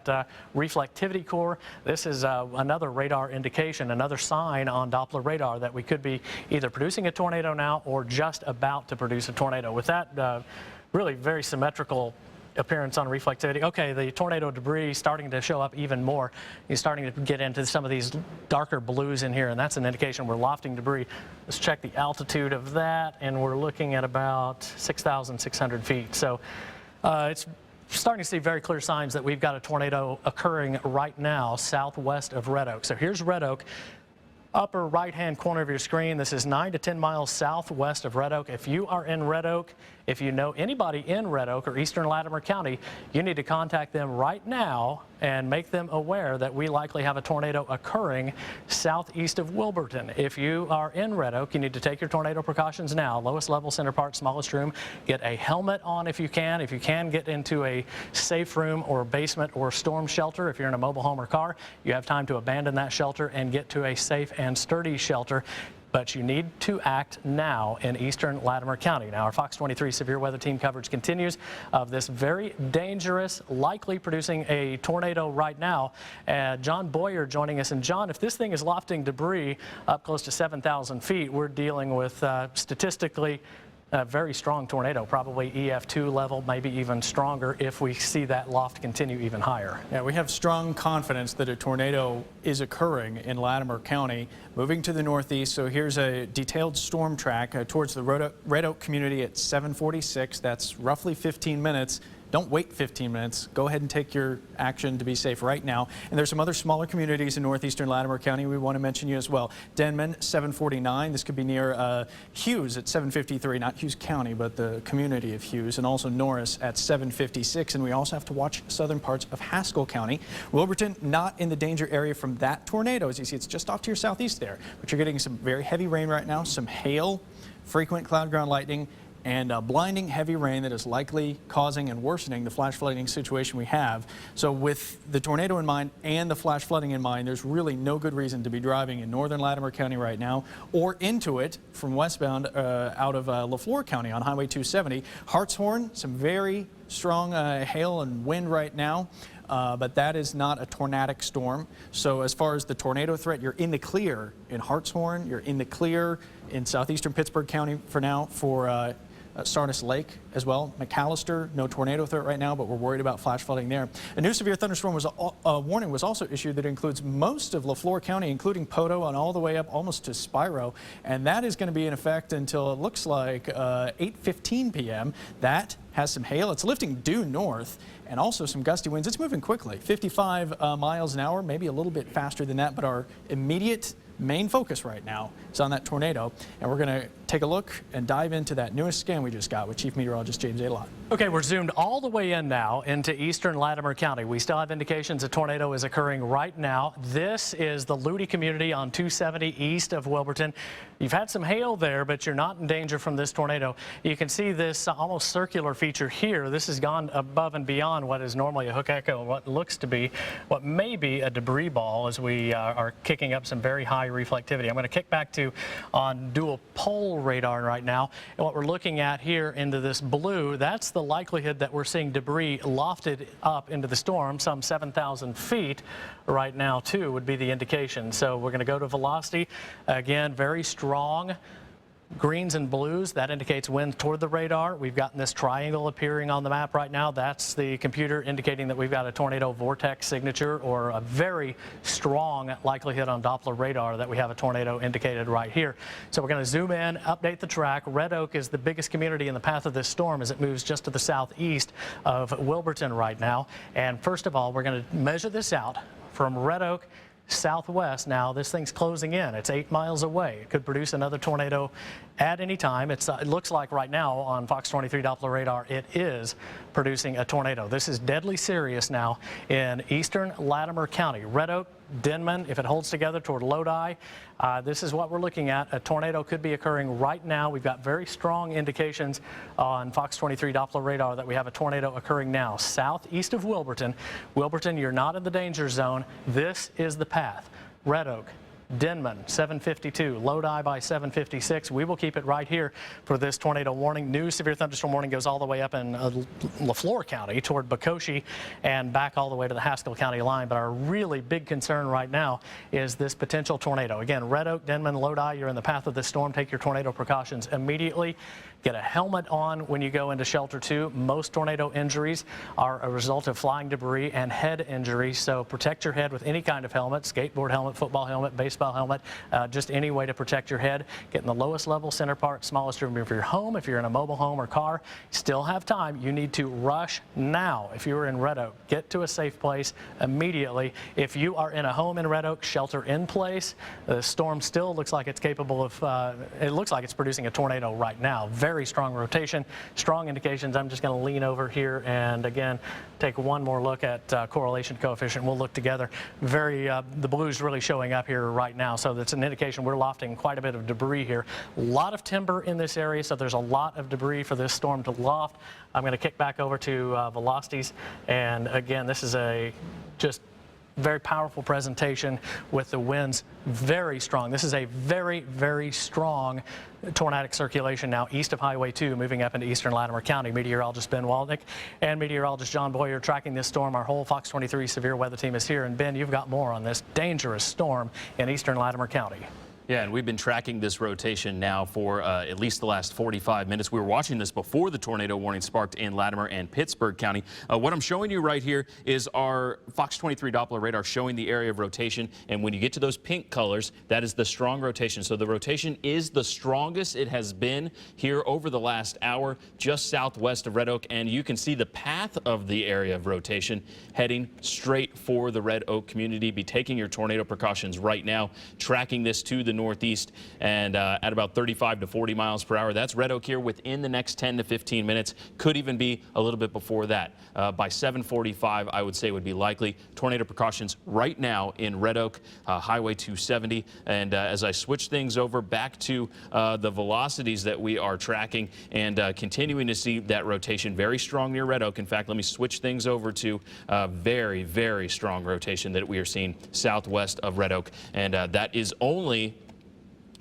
that reflectivity core. This is another radar indication, another sign on Doppler radar that we could be either producing a tornado now or just about to produce a tornado. With that really very symmetrical appearance on reflectivity. Okay, the tornado debris starting to show up even more. You're starting to get into some of these darker blues in here, and that's an indication we're lofting debris. Let's check the altitude of that, and we're looking at about 6,600 feet. So it's starting to see very clear signs that we've got a tornado occurring right now southwest of Red Oak. So here's Red Oak. Upper right-hand corner of your screen, this is 9 to 10 miles southwest of Red Oak. If you are in Red Oak, if you know anybody in Red Oak or eastern Latimer County, you need to contact them right now and make them aware that we likely have a tornado occurring southeast of Wilburton. If you are in Red Oak, you need to take your tornado precautions now. Lowest level, center part, smallest room. Get a helmet on if you can. If you can, get into a safe room or basement or storm shelter. If you're in a mobile home or car, you have time to abandon that shelter and get to a safe and sturdy shelter. But you need to act now in eastern Latimer County. Now, our Fox 23 severe weather team coverage continues of this very dangerous, likely producing a tornado right now. John Boyer joining us. And John, if this thing is lofting debris up close to 7,000 feet, we're dealing with statistically a very strong tornado, probably EF2 level, maybe even stronger if we see that loft continue even higher. Yeah, we have strong confidence that a tornado is occurring in Latimer County, moving to the northeast. So here's a detailed storm track towards the Red Oak community at 7:46. That's roughly 15 minutes. Don't wait 15 minutes. Go ahead and take your action to be safe right now. And there's some other smaller communities in northeastern Latimer County we want to mention you as well. Denman, 7:49. This could be near Hughes at 7:53. Not Hughes County, but the community of Hughes. And also Norris at 7:56. And we also have to watch southern parts of Haskell County. Wilburton, not in the danger area from that tornado. As you see, it's just off to your southeast there. But you're getting some very heavy rain right now, some hail, frequent cloud ground lightning, and blinding heavy rain that is likely causing and worsening the flash flooding situation we have. So with the tornado in mind and the flash flooding in mind, there's really no good reason to be driving in northern Latimer County right now or into it from westbound out of LaFleur County on Highway 270. Hartshorn, some very strong hail and wind right now. But that is not a tornadic storm. So as far as the tornado threat, you're in the clear in Hartshorn. You're in the clear in southeastern Pittsburgh County for now for Stardust Lake as well. McAllister, no tornado threat right now, but we're worried about flash flooding there. A new severe thunderstorm warning was also issued that includes most of LaFleur County, including Poto and all the way up almost to Spiro. And that is going to be in effect until it looks like 8:15 p.m. That has some hail. It's lifting due north and also some gusty winds. It's moving quickly, 55 miles an hour, maybe a little bit faster than that, but our immediate main focus right now is on that tornado, and we're going to take a look and dive into that newest scan we just got with Chief Meteorologist James Adelot. Okay, we're zoomed all the way in now into eastern Latimer County. We still have indications a tornado is occurring right now. This is the Luty community on 270 east of Wilburton. You've had some hail there, but you're not in danger from this tornado. You can see this almost circular feature here. This has gone above and beyond what is normally a hook echo, what looks to be, what may be a debris ball as we are kicking up some very high reflectivity. I'm going to kick back to on dual pole radar right now, and what we're looking at here into this blue, that's the likelihood that we're seeing debris lofted up into the storm, some 7,000 feet right now too would be the indication. So we're going to go to velocity. Again, very strong greens and blues. That indicates wind toward the radar. We've gotten this triangle appearing on the map right now. That's the computer indicating that we've got a tornado vortex signature, or a very strong likelihood on Doppler radar that we have a tornado indicated right here. So we're going to zoom in, update the track. Red Oak is the biggest community in the path of this storm as it moves just to the southeast of Wilburton right now. And first of all, we're going to measure this out from Red Oak southwest. Now this thing's closing in. It's 8 miles away. It could produce another tornado at any time. It looks like right now on Fox 23 Doppler radar it is producing a tornado. This is deadly serious now in eastern Latimer County. Red Oak, Denman, if it holds together toward Lodi, this is what we're looking at. A tornado could be occurring right now. We've got very strong indications on Fox 23 Doppler radar that we have a tornado occurring now southeast of Wilburton. Wilburton, you're not in the danger zone. This is the path. Red Oak, Denman, 7:52. Lodi by 7:56. We will keep it right here for this tornado warning. New severe thunderstorm warning goes all the way up in Lafleur County toward Bocoshi and back all the way to the Haskell County line. But our really big concern right now is this potential tornado. Again, Red Oak, Denman, Lodi, you're in the path of this storm. Take your tornado precautions immediately. Get a helmet on when you go into shelter 2. Most tornado injuries are a result of flying debris and head injuries, so protect your head with any kind of helmet, skateboard helmet, football helmet, baseball helmet, just any way to protect your head. Get in the lowest level, center part, smallest room of your home. If you're in a mobile home or car, still have time. You need to rush now. If you are in Red Oak, get to a safe place immediately. If you are in a home in Red Oak, shelter in place. The storm still looks like it's capable of, it looks like it's producing a tornado right now. Very strong rotation, strong indications. I'm just going to lean over here and again take one more look at correlation coefficient. We'll look together. The blue's really showing up here right now, so that's an indication we're lofting quite a bit of debris here. A lot of timber in this area, so there's a lot of debris for this storm to loft. I'm going to kick back over to velocities, and again, this is a just very powerful presentation with the winds very strong. This is a very, very strong tornadic circulation now east of Highway 2 moving up into eastern Latimer County. Meteorologist Ben Waldnick and meteorologist John Boyer tracking this storm. Our whole Fox 23 severe weather team is here. And Ben, you've got more on this dangerous storm in eastern Latimer County. Yeah, and we've been tracking this rotation now for at least the last 45 minutes. We were watching this before the tornado warning sparked in Latimer and Pittsburgh County. What I'm showing you right here is our Fox 23 Doppler radar showing the area of rotation. And when you get to those pink colors, that is the strong rotation. So the rotation is the strongest it has been here over the last hour, just southwest of Red Oak. And you can see the path of the area of rotation heading straight for the Red Oak community. Be taking your tornado precautions right now, tracking this to the northeast and at about 35 to 40 miles per hour. That's Red Oak here within the next 10 to 15 minutes. Could even be a little bit before that. By 7:45, I would say would be likely. Tornado precautions right now in Red Oak, Highway 270. And as I switch things over back to the velocities that we are tracking and continuing to see that rotation very strong near Red Oak. In fact, let me switch things over to very, very strong rotation that we are seeing southwest of Red Oak. And that is only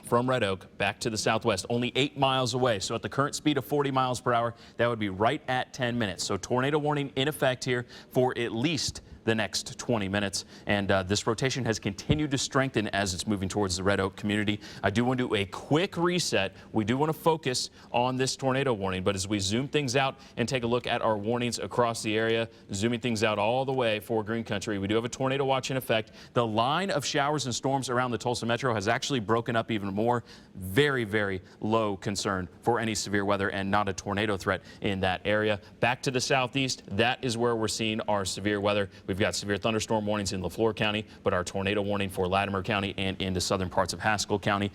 from Red Oak back to the southwest, only 8 miles away. So at the current speed of 40 miles per hour, that would be right at 10 minutes. So tornado warning in effect here for at least the next 20 minutes. And this rotation has continued to strengthen as it's moving towards the Red Oak community. I do want to do a quick reset. We do want to focus on this tornado warning, but as we zoom things out and take a look at our warnings across the area, zooming things out all the way for Green Country, we do have a tornado watch in effect. The line of showers and storms around the Tulsa Metro has actually broken up even more. Very, very low concern for any severe weather and not a tornado threat in that area. Back to the southeast, that is where we're seeing our severe weather. We've got severe thunderstorm warnings in Lafleur County, but our tornado warning for Latimer County and into southern parts of Haskell County.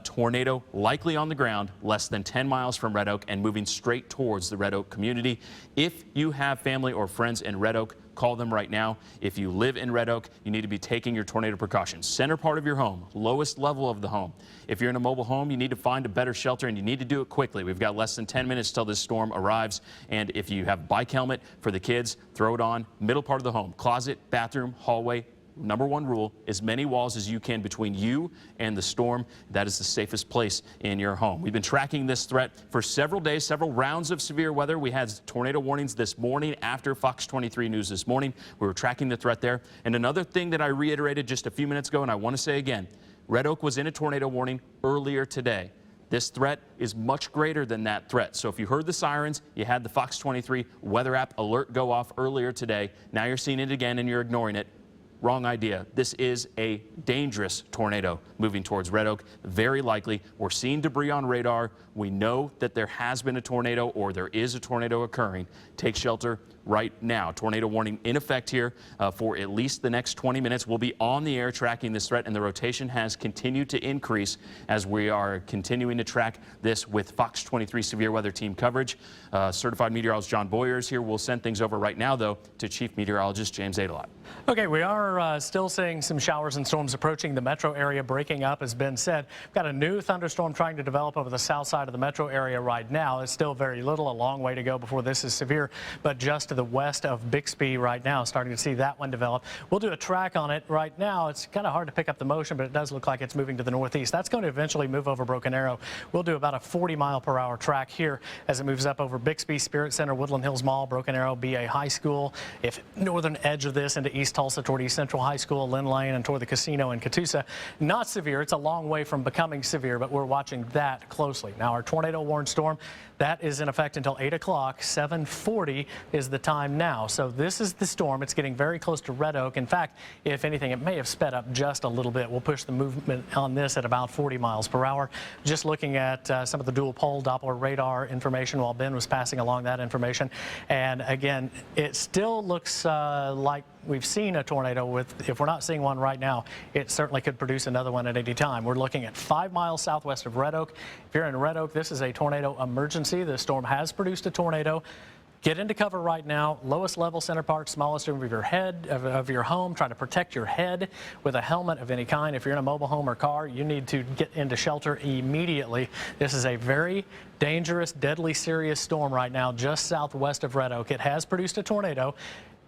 Tornado likely on the ground, less than 10 miles from Red Oak and moving straight towards the Red Oak community. If you have family or friends in Red Oak, call them right now. If you live in Red Oak, you need to be taking your tornado precautions. Center part of your home, lowest level of the home. If you're in a mobile home, you need to find a better shelter and you need to do it quickly. We've got less than 10 minutes till this storm arrives. And if you have bike helmet for the kids, throw it on. Middle part of the home, closet, bathroom, hallway. Number one rule, as many walls as you can between you and the storm. That is the safest place in your home. We've been tracking this threat for several days, several rounds of severe weather. We had tornado warnings this morning after Fox 23 News this morning. We were tracking the threat there. And another thing that I reiterated just a few minutes ago, and I want to say again, Red Oak was in a tornado warning earlier today. This threat is much greater than that threat. So if you heard the sirens, you had the Fox 23 weather app alert go off earlier today. Now you're seeing it again and you're ignoring it. Wrong idea. This is a dangerous tornado moving towards Red Oak. Very likely. We're seeing debris on radar. We know that there has been a tornado or there is a tornado occurring. Take shelter right now. Tornado warning in effect here for at least the next 20 minutes. We'll be on the air tracking this threat, and the rotation has continued to increase as we are continuing to track this with Fox 23 severe weather team coverage. Certified meteorologist John Boyer is here. We'll send things over right now, though, to Chief Meteorologist James Adelot. Okay, we are are still seeing some showers and storms approaching the metro area, breaking up, as Ben said. We've got a new thunderstorm trying to develop over the south side of the metro area right now. It's still very little, a long way to go before this is severe, but just to the west of Bixby right now, starting to see that one develop. We'll do a track on it right now. It's kind of hard to pick up the motion, but it does look like it's moving to the northeast. That's going to eventually move over Broken Arrow. We'll do about a 40-mile-per-hour track here as it moves up over Bixby, Spirit Center, Woodland Hills Mall, Broken Arrow, BA High School. If northern edge of this into East Tulsa toward East Central High School, Lynn Lane, and toward the casino in Catoosa. Not severe. It's a long way from becoming severe, but we're watching that closely. Now, our tornado warned storm, that is in effect until 8 o'clock. 7:40 is the time now. So this is the storm. It's getting very close to Red Oak. In fact, if anything, it may have sped up just a little bit. We'll push the movement on this at about 40 miles per hour. Just looking at some of the dual pole Doppler radar information while Ben was passing along that information. And again, it still looks like we've seen a tornado. If we're not seeing one right now, it certainly could produce another one at any time. We're looking at 5 miles southwest of Red Oak. If you're in Red Oak, this is a tornado emergency. The storm has produced a tornado. Get into cover right now. Lowest level, center part, smallest room of your head, of your home. Try to protect your head with a helmet of any kind. If you're in a mobile home or car, you need to get into shelter immediately. This is a very dangerous, deadly, serious storm right now just southwest of Red Oak. It has produced a tornado.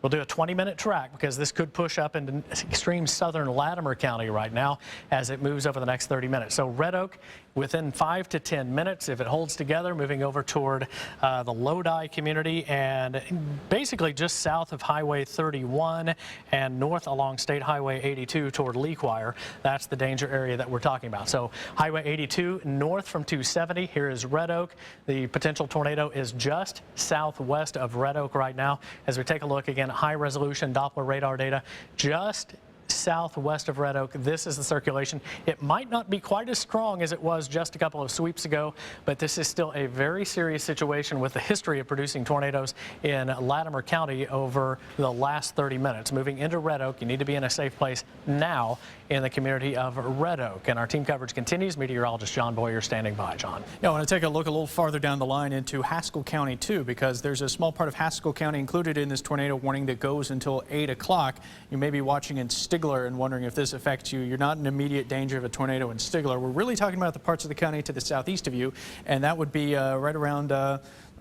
We'll do a 20-minute track because this could push up into extreme southern Latimer County right now as it moves over the next 30 minutes. So Red Oak within 5 to 10 minutes, if it holds together, moving over toward the Lodi community and basically just south of Highway 31 and north along State Highway 82 toward Leaquire. That's the danger area that we're talking about. So Highway 82 north from 270. Here is Red Oak. The potential tornado is just southwest of Red Oak right now. As we take a look again, high resolution Doppler radar data just southwest of Red Oak. This is the circulation. It might not be quite as strong as it was just a couple of sweeps ago, but this is still a very serious situation with the history of producing tornadoes in Latimer County over the last 30 minutes. Moving into Red Oak, you need to be in a safe place now in the community of Red Oak. And our team coverage continues. Meteorologist John Boyer standing by. John. Yeah, I want to take a look a little farther down the line into Haskell County too, because there's a small part of Haskell County included in this tornado warning that goes until 8 o'clock. You may be watching in Stigler and wondering if this affects you. You're not in immediate danger of a tornado in Stigler. We're really talking about the parts of the county to the southeast of you, and that would be right around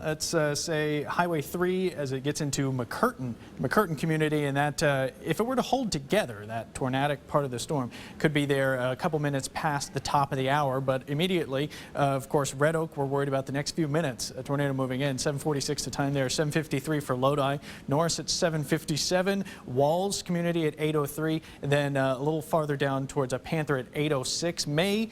let's say Highway 3 as it gets into McCurtain community, and that if it were to hold together, that tornadic part of the storm could be there a couple minutes past the top of the hour. But immediately, of course, Red Oak, we're worried about the next few minutes. A tornado moving in. 7:46 the time there. 7:53 for Lodi. Norris at 7:57. Walls community at 8:03, and then a little farther down towards a Panther at 8:06. May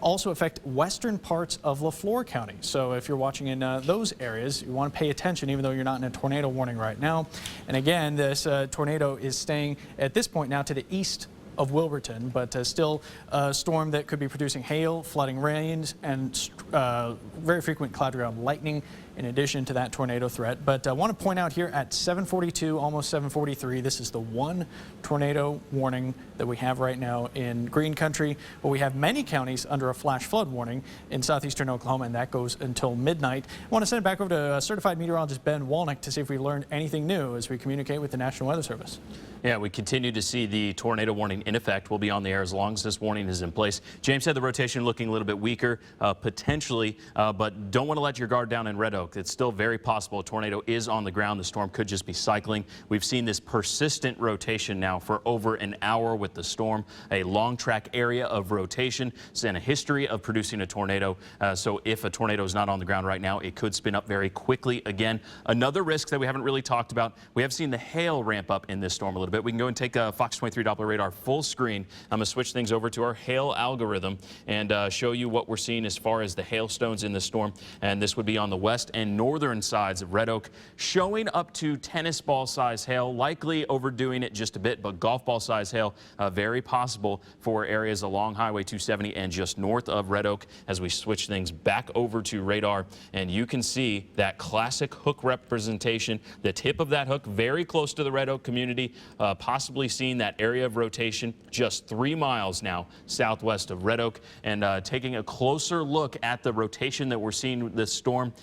also affect western parts of LaFleur County. So if you're watching in those areas, you want to pay attention even though you're not in a tornado warning right now. And again, this tornado is staying at this point now to the east of Wilburton, but still a storm that could be producing hail, flooding rains, and very frequent cloud ground lightning in addition to that tornado threat. But I want to point out here at 7:42, almost 7:43, this is the one tornado warning that we have right now in Green Country. But we have many counties under a flash flood warning in southeastern Oklahoma, and that goes until midnight. I want to send it back over to certified meteorologist Ben Walnick to see if we learned anything new as we communicate with the National Weather Service. Yeah, we continue to see the tornado warning in effect. We'll be on the air as long as this warning is in place. James said the rotation looking a little bit weaker, potentially, but don't want to let your guard down in Red Oak. It's still very possible a tornado is on the ground. The storm could just be cycling. We've seen this persistent rotation now for over an hour with the storm, a long track area of rotation and a history of producing a tornado. So if a tornado is not on the ground right now, it could spin up very quickly again. Another risk that we haven't really talked about, we have seen the hail ramp up in this storm a little bit. We can go and take a Fox 23 Doppler radar full screen. I'm going to switch things over to our hail algorithm and show you what we're seeing as far as the hailstones in the storm. And this would be on the west and northern sides of Red Oak, showing up to tennis ball size hail, likely overdoing it just a bit, but golf ball size hail very possible for areas along Highway 270 and just north of Red Oak. As we switch things back over to radar, and you can see that classic hook representation, the tip of that hook very close to the Red Oak community, possibly seeing that area of rotation just 3 miles now southwest of Red Oak. And taking a closer look at the rotation that we're seeing with this storm,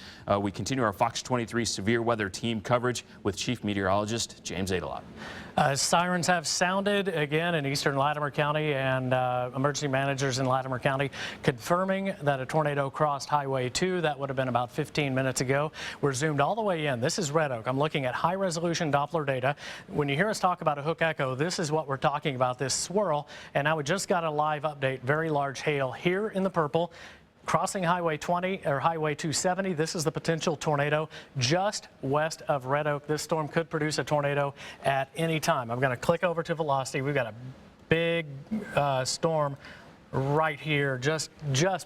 we continue our Fox 23 severe weather team coverage with Chief Meteorologist James Adelot. Sirens have sounded again in eastern Latimer County, and emergency managers in Latimer County confirming that a tornado crossed Highway 2. That would have been about 15 minutes ago. We're zoomed all the way in. This is Red Oak. I'm looking at high resolution Doppler data. When you hear us talk about a hook echo, this is what we're talking about, this swirl. And now we just got a live update. Very large hail here in the purple. Crossing Highway 20 or Highway 270, this is the potential tornado just west of Red Oak. This storm could produce a tornado at any time. I'm going to click over to velocity. We've got a big storm right here, just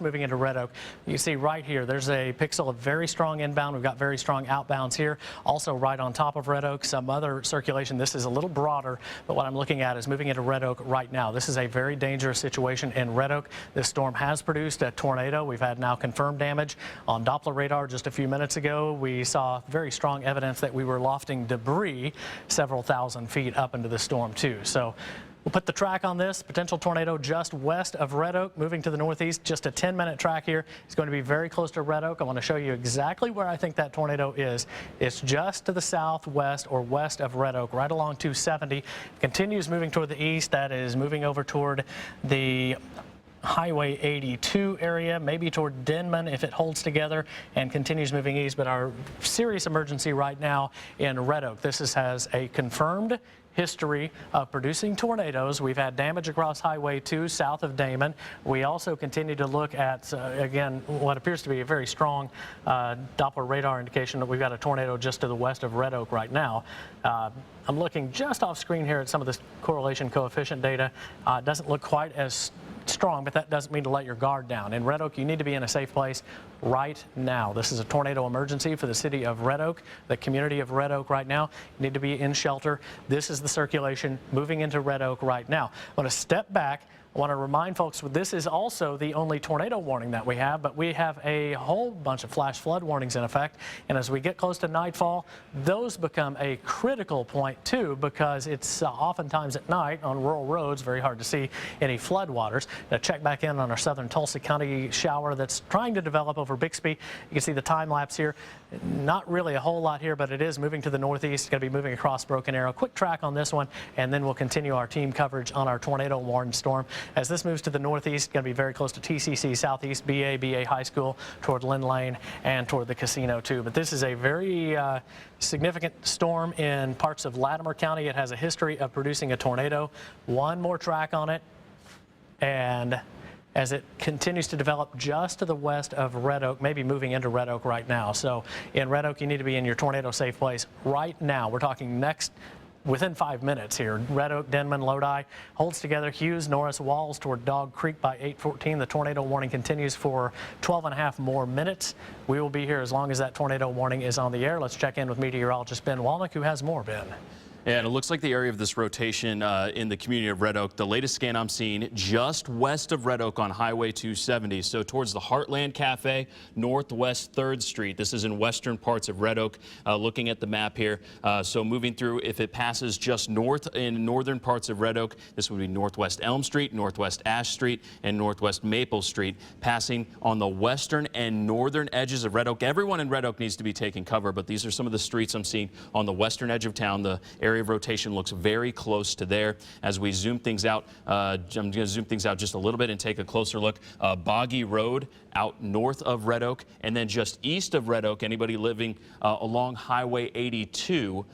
moving into Red Oak. You see right here, there's a pixel of very strong inbound. We've got very strong outbounds here. Also right on top of Red Oak, some other circulation. This is a little broader, but what I'm looking at is moving into Red Oak right now. This is a very dangerous situation in Red Oak. This storm has produced a tornado. We've had now confirmed damage on Doppler radar just a few minutes ago. We saw very strong evidence that we were lofting debris several thousand feet up into the storm too. So we'll put the track on this potential tornado just west of Red Oak, moving to the northeast. Just a 10-minute track here. It's going to be very close to Red Oak. I want to show you exactly where I think that tornado is. It's just to the southwest or west of Red Oak, right along 270. Continues moving toward the east. That is moving over toward the Highway 82 area, maybe toward Denman if it holds together and continues moving east. But our serious emergency right now in Red Oak. This has a confirmed history of producing tornadoes. We've had damage across Highway 2 south of Damon. We also continue to look at, again, what appears to be a very strong Doppler radar indication that we've got a tornado just to the west of Red Oak right now. I'm looking just off screen here at some of this correlation coefficient data. It doesn't look quite as strong, but that doesn't mean to let your guard down. In Red Oak, you need to be in a safe place right now. This is a tornado emergency for the city of Red Oak, the community of Red Oak right now. You need to be in shelter. This is the circulation moving into Red Oak right now. I want to step back. I want to remind folks, this is also the only tornado warning that we have, but we have a whole bunch of flash flood warnings in effect. And as we get close to nightfall, those become a critical point too, because it's oftentimes at night on rural roads, very hard to see any flood waters. Now check back in on our southern Tulsa County shower that's trying to develop over Bixby. You can see the time lapse here. Not really a whole lot here, but it is moving to the northeast. It's going to be moving across Broken Arrow. Quick track on this one, and then we'll continue our team coverage on our tornado warned storm. As this moves to the northeast, going to be very close to TCC Southeast, BA High School, toward Lynn Lane, and toward the casino too. But this is a very significant storm in parts of Latimer County. It has a history of producing a tornado. One more track on it, and as it continues to develop just to the west of Red Oak, maybe moving into Red Oak right now. So in Red Oak, you need to be in your tornado safe place right now. We're talking within 5 minutes here. Red Oak, Denman, Lodi holds together. Hughes, Norris, Walls toward Dog Creek by 8:14. The tornado warning continues for 12.5 more minutes. We will be here as long as that tornado warning is on the air. Let's check in with meteorologist Ben Walnick, who has more. Ben. Yeah, and it looks like the area of this rotation in the community of Red Oak, the latest scan I'm seeing just west of Red Oak on Highway 270, so towards the Heartland Cafe, northwest 3rd Street. This is in western parts of Red Oak, looking at the map here. So moving through, if it passes just north in northern parts of Red Oak, this would be northwest Elm Street, northwest Ash Street, and northwest Maple Street, passing on the western and northern edges of Red Oak. Everyone in Red Oak needs to be taking cover, but these are some of the streets I'm seeing on the western edge of town. The area of rotation looks very close to there. As we zoom things out, I'm going to zoom things out just a little bit and take a closer look. Boggy Road out north of Red Oak, and then just east of Red Oak, anybody living along Highway 82,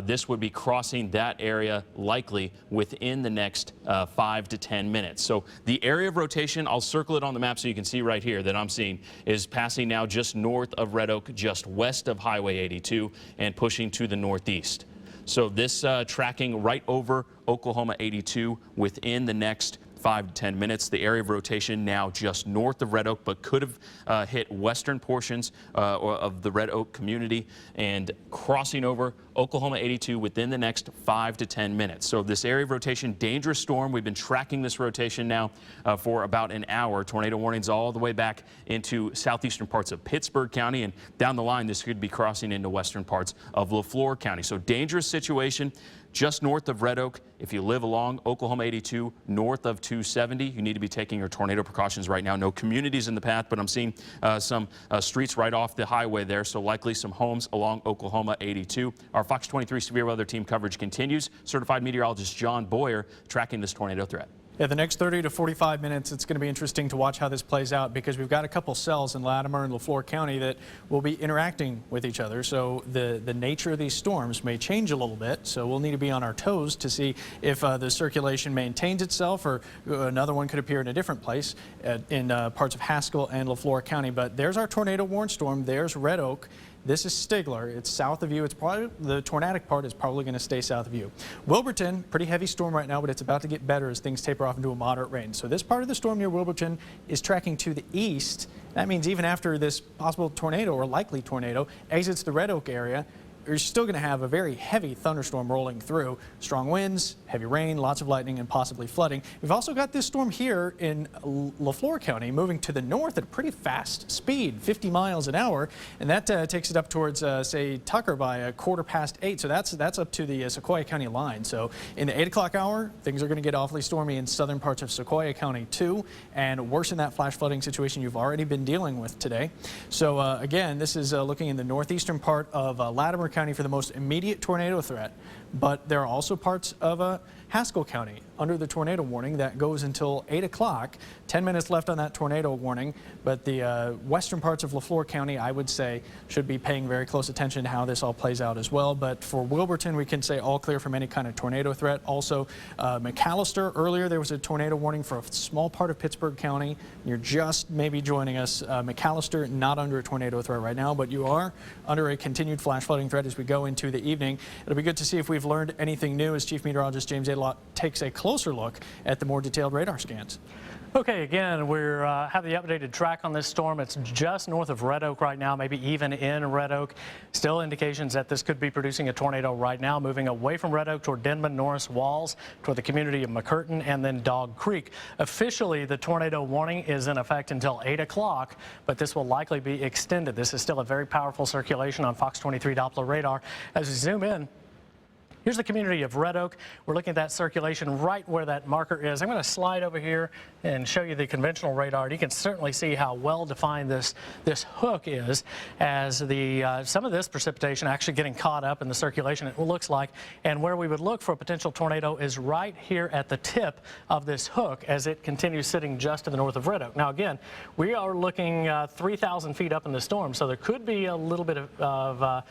this would be crossing that area likely within the next 5 to 10 minutes. So the area of rotation, I'll circle it on the map so you can see right here that I'm seeing, is passing now just north of Red Oak, just west of Highway 82, and pushing to the northeast. So this tracking right over Oklahoma 82 within the next 5 to 10 minutes. The area of rotation now just north of Red Oak, but could have hit western portions of the Red Oak community and crossing over Oklahoma 82 within the next 5 to 10 minutes. So this area of rotation, dangerous storm. We've been tracking this rotation now for about an hour. Tornado warnings all the way back into southeastern parts of Pittsburg County, and down the line this could be crossing into western parts of LaFleur County. So dangerous situation. Just north of Red Oak. If you live along Oklahoma 82, north of 270, you need to be taking your tornado precautions right now. No communities in the path, but I'm seeing some streets right off the highway there, so likely some homes along Oklahoma 82 are Our Fox 23 severe weather team coverage continues. Certified meteorologist John Boyer tracking this tornado threat. Yeah, the next 30 to 45 minutes, it's going to be interesting to watch how this plays out because we've got a couple cells in Latimer and LeFlore County that will be interacting with each other. So the nature of these storms may change a little bit. So we'll need to be on our toes to see if the circulation maintains itself or another one could appear in a different place in parts of Haskell and LeFlore County. But there's our tornado warning storm. There's Red Oak. This is Stigler. It's south of you. It's probably the tornadic part is probably going to stay south of you. Wilburton, pretty heavy storm right now, but it's about to get better as things taper off into a moderate rain. So this part of the storm near Wilburton is tracking to the east. That means even after this possible tornado or likely tornado exits the Red Oak area, you're still going to have a very heavy thunderstorm rolling through. Strong winds, heavy rain, lots of lightning, and possibly flooding. We've also got this storm here in LeFlore County moving to the north at a pretty fast speed, 50 miles an hour, and that takes it up towards, say, Tucker by 8:15. So that's up to the Sequoyah County line. So in the 8 o'clock hour, things are going to get awfully stormy in southern parts of Sequoyah County too, and worsen that flash flooding situation you've already been dealing with today. So again, this is looking in the northeastern part of Latimer County for the most immediate tornado threat, but there are also parts of Haskell County under the tornado warning that goes until 8 o'clock. 10 minutes left on that tornado warning, but the western parts of LeFlore County, I would say, should be paying very close attention to how this all plays out as well. But for Wilburton, we can say all clear from any kind of tornado threat. Also, McAllister, earlier there was a tornado warning for a small part of Pittsburgh County. You're just maybe joining us. McAllister, not under a tornado threat right now, but you are under a continued flash flooding threat as we go into the evening. It'll be good to see if we've learned anything new as Chief Meteorologist James Adelot takes a closer look at the more detailed radar scans. Okay, again, we have the updated track on this storm. It's just north of Red Oak right now, maybe even in Red Oak. Still indications that this could be producing a tornado right now, moving away from Red Oak toward Denman, Norris, Walls, toward the community of McCurtain, and then Dog Creek. Officially, the tornado warning is in effect until 8 o'clock, but this will likely be extended. This is still a very powerful circulation on Fox 23 Doppler radar. As we zoom in, here's the community of Red Oak. We're looking at that circulation right where that marker is. I'm going to slide over here and show you the conventional radar. You can certainly see how well defined this hook is as the some of this precipitation actually getting caught up in the circulation, it looks like. And where we would look for a potential tornado is right here at the tip of this hook as it continues sitting just to the north of Red Oak. Now again, we are looking 3,000 feet up in the storm, so there could be a little bit of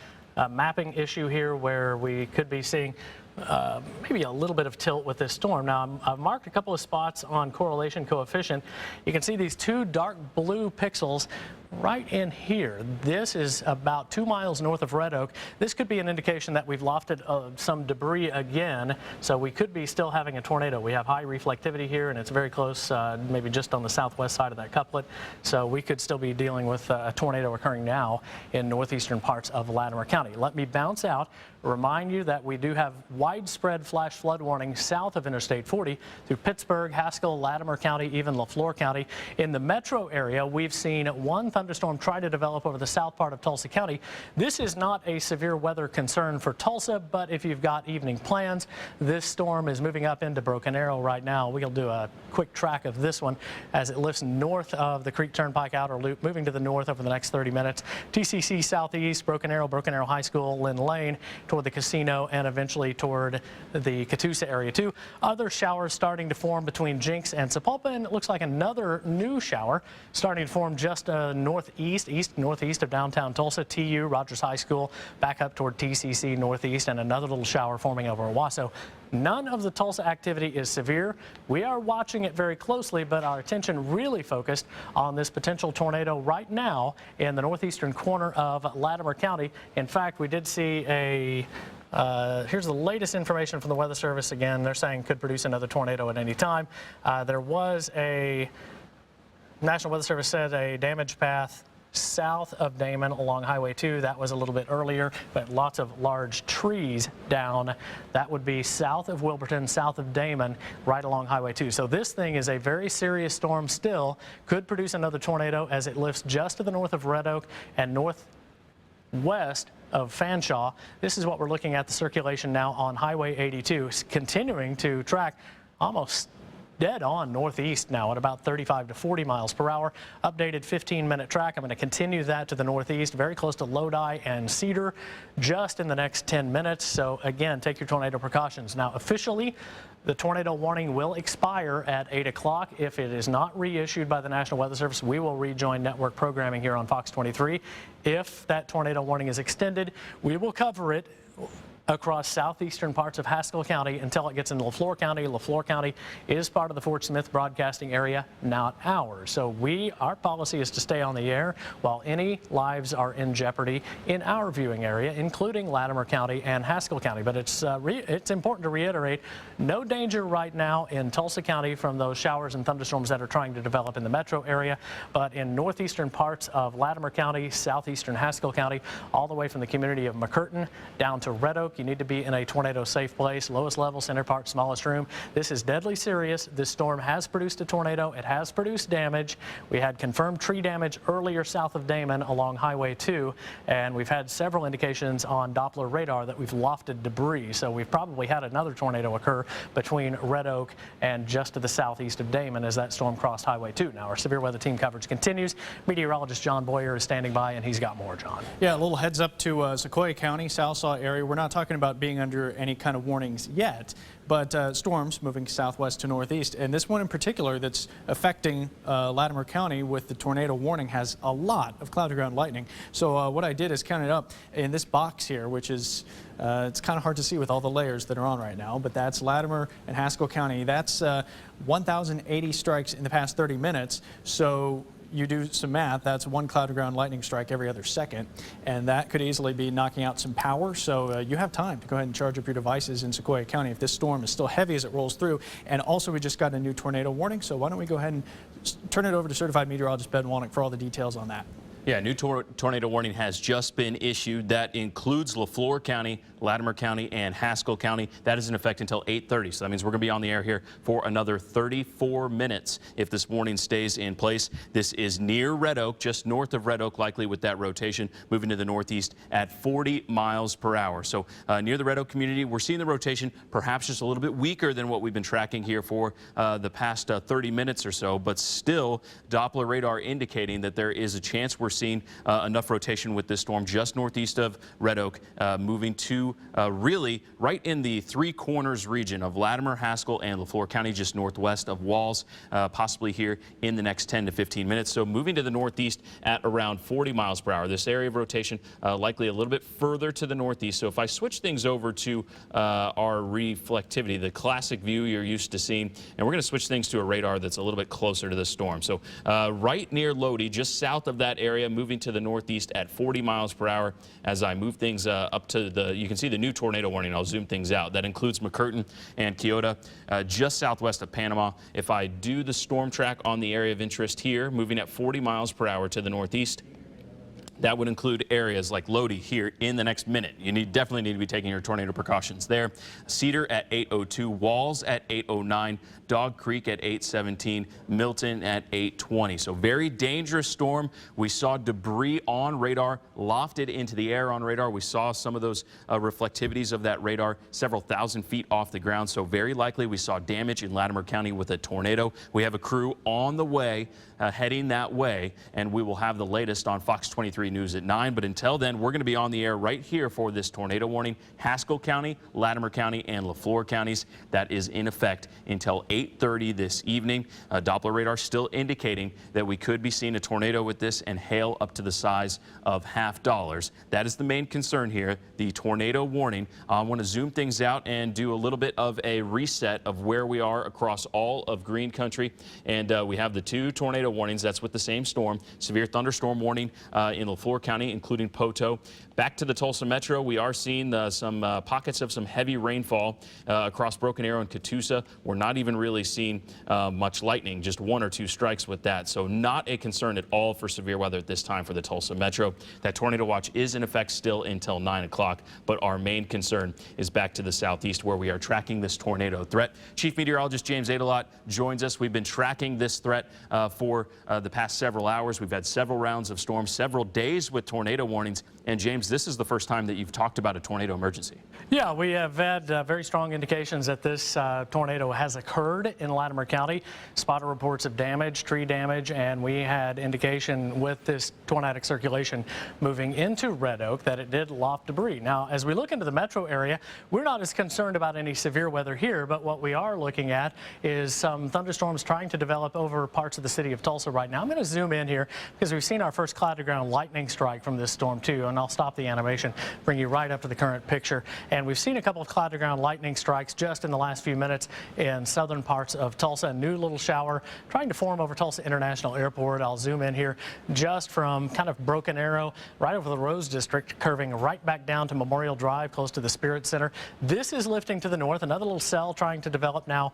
mapping issue here where we could be seeing maybe a little bit of tilt with this storm. Now, I've marked a couple of spots on correlation coefficient. You can see these two dark blue pixels right in here. This is about 2 miles north of Red Oak. This could be an indication that we've lofted some debris again, so we could be still having a tornado. We have high reflectivity here, and it's very close, maybe just on the southwest side of that couplet. So we could still be dealing with a tornado occurring now in northeastern parts of Latimer County. Let me bounce out, remind you that we do have widespread flash flood warning south of Interstate 40 through Pittsburgh, Haskell, Latimer County, even LeFlore County. In the metro area, we've seen one thunderstorm try to develop over the south part of Tulsa County. This is not a severe weather concern for Tulsa, but if you've got evening plans, this storm is moving up into Broken Arrow right now. We'll do a quick track of this one as it lifts north of the Creek Turnpike Outer Loop, moving to the north over the next 30 minutes. TCC southeast, Broken Arrow High School, Lynn Lane, toward the casino, and eventually toward the Catoosa area too. Other showers starting to form between Jinx and Sapulpa, and it looks like another new shower starting to form just northeast of downtown Tulsa, TU, Rogers High School, back up toward TCC northeast, and another little shower forming over Owasso. None of the Tulsa activity is severe. We are watching it very closely, but our attention really focused on this potential tornado right now in the northeastern corner of Latimer County. In fact, we did see here's the latest information from the Weather Service. Again, they're saying could produce another tornado at any time. There was National Weather Service said a damage path south of Damon along Highway 2. That was a little bit earlier, but lots of large trees down. That would be south of Wilburton, south of Damon, right along Highway 2. So this thing is a very serious storm still. Could produce another tornado as it lifts just to the north of Red Oak and northwest of Fanshawe. This is what we're looking at, the circulation now on Highway 82, continuing to track almost dead on northeast now at about 35 to 40 miles per hour. Updated 15-minute track. I'm going to continue that to the northeast, very close to Lodi and Cedar, just in the next 10 minutes. So again, take your tornado precautions. Now, officially, the tornado warning will expire at 8 o'clock. If it is not reissued by the National Weather Service, we will rejoin network programming here on Fox 23. If that tornado warning is extended, we will cover it across southeastern parts of Haskell County until it gets into LeFlore County. LeFlore County is part of the Fort Smith broadcasting area, not ours. So our policy is to stay on the air while any lives are in jeopardy in our viewing area, including Latimer County and Haskell County. But it's important to reiterate, no danger right now in Tulsa County from those showers and thunderstorms that are trying to develop in the metro area. But in northeastern parts of Latimer County, southeastern Haskell County, all the way from the community of McCurtain down to Red Oak, you need to be in a tornado safe place. Lowest level, center part, smallest room. This is deadly serious. This storm has produced a tornado. It has produced damage. We had confirmed tree damage earlier south of Damon along Highway 2, and we've had several indications on Doppler radar that we've lofted debris. So we've probably had another tornado occur between Red Oak and just to the southeast of Damon as that storm crossed Highway 2. Now our severe weather team coverage continues. Meteorologist John Boyer is standing by, and he's got more, John. Yeah, a little heads up to Sequoia County, Salsaw area. We're not talking about being under any kind of warnings yet, but storms moving southwest to northeast. And this one in particular that's affecting Latimer County with the tornado warning has a lot of cloud to ground lightning. So what I did is count it up in this box here, which is it's kind of hard to see with all the layers that are on right now, but that's Latimer and Haskell County. That's 1,080 strikes in the past 30 minutes. So you do some math, that's one cloud to ground lightning strike every other second, and that could easily be knocking out some power. So you have time to go ahead and charge up your devices in Sequoia County if this storm is still heavy as it rolls through. And also, we just got a new tornado warning, so why don't we go ahead and turn it over to certified meteorologist Ben Walnick for all the details on that. Yeah, new tornado warning has just been issued. That includes LeFlore County, Latimer County, and Haskell County. That is in effect until 8:30. So that means we're going to be on the air here for another 34 minutes if this warning stays in place. This is near Red Oak, just north of Red Oak, likely with that rotation moving to the northeast at 40 miles per hour. So near the Red Oak community, we're seeing the rotation perhaps just a little bit weaker than what we've been tracking here for the past 30 minutes or so, but still Doppler radar indicating that there is a chance we're seeing enough rotation with this storm just northeast of Red Oak, moving to really right in the Three Corners region of Latimer, Haskell, and LeFlore County, just northwest of Walls, possibly here in the next 10 to 15 minutes. So moving to the northeast at around 40 miles per hour. This area of rotation likely a little bit further to the northeast. So if I switch things over to our reflectivity, the classic view you're used to seeing, and we're going to switch things to a radar that's a little bit closer to the storm. So right near Lodi, just south of that area, moving to the northeast at 40 miles per hour. As I move things up to you can see the new tornado warning. I'll zoom things out. That includes McCurtain and Keota, just southwest of Panama. If I do the storm track on the area of interest here, moving at 40 miles per hour to the northeast, that would include areas like Lodi here in the next minute. You definitely need to be taking your tornado precautions there. Cedar at 8:02, Walls at 8:09, Dog Creek at 8:17, Milton at 8:20. So very dangerous storm. We saw debris on radar lofted into the air on radar. We saw some of those reflectivities of that radar several thousand feet off the ground. So very likely we saw damage in Latimer County with a tornado. We have a crew on the way, heading that way, and we will have the latest on Fox 23 News at 9. But until then, we're going to be on the air right here for this tornado warning. Haskell County, Latimer County, and LeFlore counties. That is in effect until 8:30 this evening. Doppler radar still indicating that we could be seeing a tornado with this and hail up to the size of $50. That is the main concern here, the tornado warning. I want to zoom things out and do a little bit of a reset of where we are across all of Green Country. And we have the two tornado warnings. That's with the same storm. Severe thunderstorm warning in LeFlore County, including Poto. Back to the Tulsa Metro, we are seeing some pockets of some heavy rainfall across Broken Arrow and Catoosa. We're not even really seeing much lightning, just one or two strikes with that. So not a concern at all for severe weather at this time for the Tulsa Metro. That tornado watch is in effect still until 9 o'clock, but our main concern is back to the southeast where we are tracking this tornado threat. Chief Meteorologist James Adelot joins us. We've been tracking this threat for the past several hours. We've had several rounds of storms, several days days with tornado warnings. And James, this is the first time that you've talked about a tornado emergency. Yeah, we have had very strong indications that this tornado has occurred in Latimer County. Spotted reports of damage, tree damage, and we had indication with this tornadic circulation moving into Red Oak that it did loft debris. Now, as we look into the metro area, we're not as concerned about any severe weather here, but what we are looking at is some thunderstorms trying to develop over parts of the city of Tulsa right now. I'm going to zoom in here because we've seen our first cloud-to-ground lightning strike from this storm too, and I'll stop the animation, bring you right up to the current picture. And we've seen a couple of cloud-to-ground lightning strikes just in the last few minutes in southern parts of Tulsa. A new little shower trying to form over Tulsa International Airport. I'll zoom in here just from kind of Broken Arrow right over the Rose District, curving right back down to Memorial Drive, close to the Spirit Center. This is lifting to the north. Another little cell trying to develop now